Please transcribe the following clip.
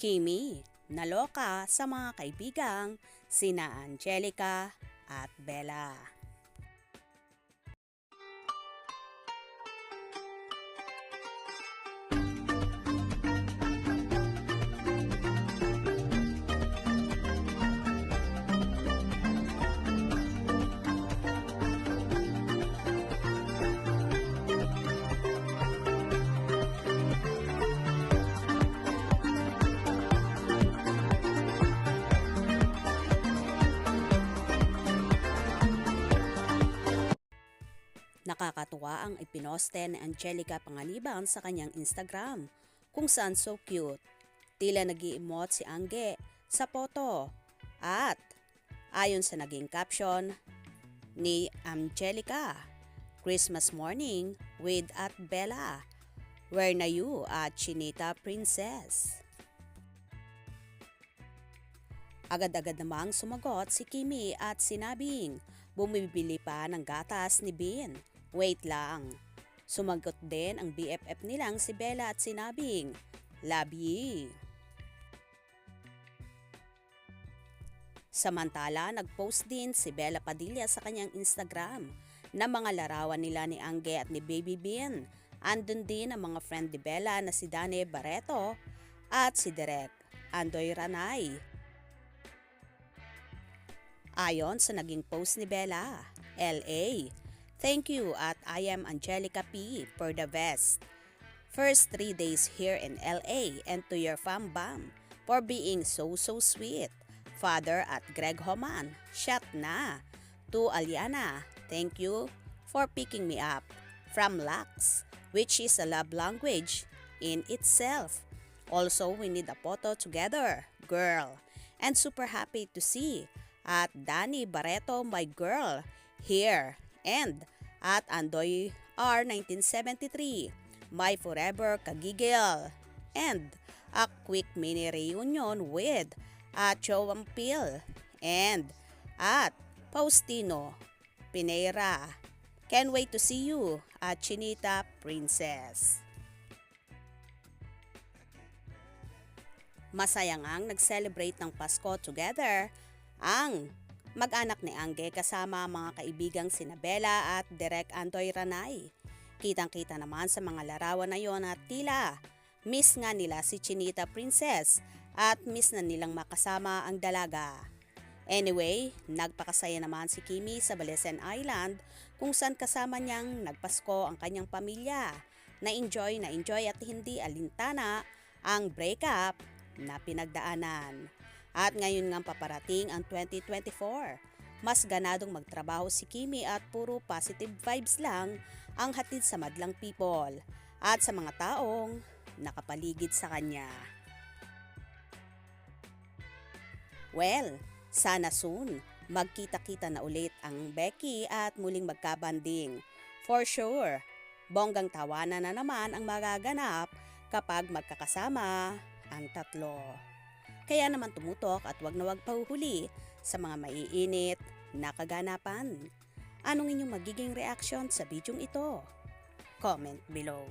Kimi, naloka sa mga kaibigang sina Angelica at Bella. Nakakatuwa ang ipinoste ni Angelica Panganiban sa kanyang Instagram kung saan so cute. Tila nag-i-emote si Angge sa photo at ayon sa naging caption ni Angelica, Christmas morning with at Bella. Where na you at Chinita Princess? Agad-agad namang sumagot si Kimi at sinabing bumibili pa ng gatas ni Bean. Wait lang. Sumagot din ang BFF nilang si Bella at sinabing, love you. Samantala, nag-post din si Bella Padilla sa kanyang Instagram na mga larawan nila ni Angge at ni Baby Bean. Andun din ang mga friend ni Bella na si Dane Barreto at si Derek Andoy Ranay. Ayon sa naging post ni Bella, LA, thank you at I am Angelica P for the best. First 3 days here in LA and to your fam bam for being so sweet. Father at Greg Homan, shot na. To Aliana, thank you for picking me up. From Lux, which is a love language in itself. Also, we need a photo together, girl. And super happy to see at Danny Barreto, my girl, here. And at Andoy R1973, my forever kagigil. And a quick mini reunion with at Chowampil. And at Faustino Pineira. Can't wait to see you at Chinita Princess. Masaya ngang nag-celebrate ng Pasko together ang mag-anak ni Angge kasama mga kaibigang sina Bella at Derek Andoy Ranay. Kitang-kita naman sa mga larawan na yon at tila miss nga nila si Chinita Princess at miss na nilang makasama ang dalaga. Anyway, nagpakasaya naman si Kimi sa Balesen Island kung saan kasama niyang nagpasko ang kanyang pamilya. Na-enjoy at hindi alintana ang breakup na pinagdaanan. At ngayon nga paparating ang 2024. Mas ganadong magtrabaho si Kimi at puro positive vibes lang ang hatid sa madlang people at sa mga taong nakapaligid sa kanya. Well, sana soon magkita-kita na ulit ang Becky at muling magkabanding. For sure, bonggang tawanan na naman ang magaganap kapag magkakasama ang tatlo. Kaya naman tumutok at wag na wag pahuhuli sa mga maiinit na kaganapan. Anong inyong magiging reaction sa bidyong ito? Comment below.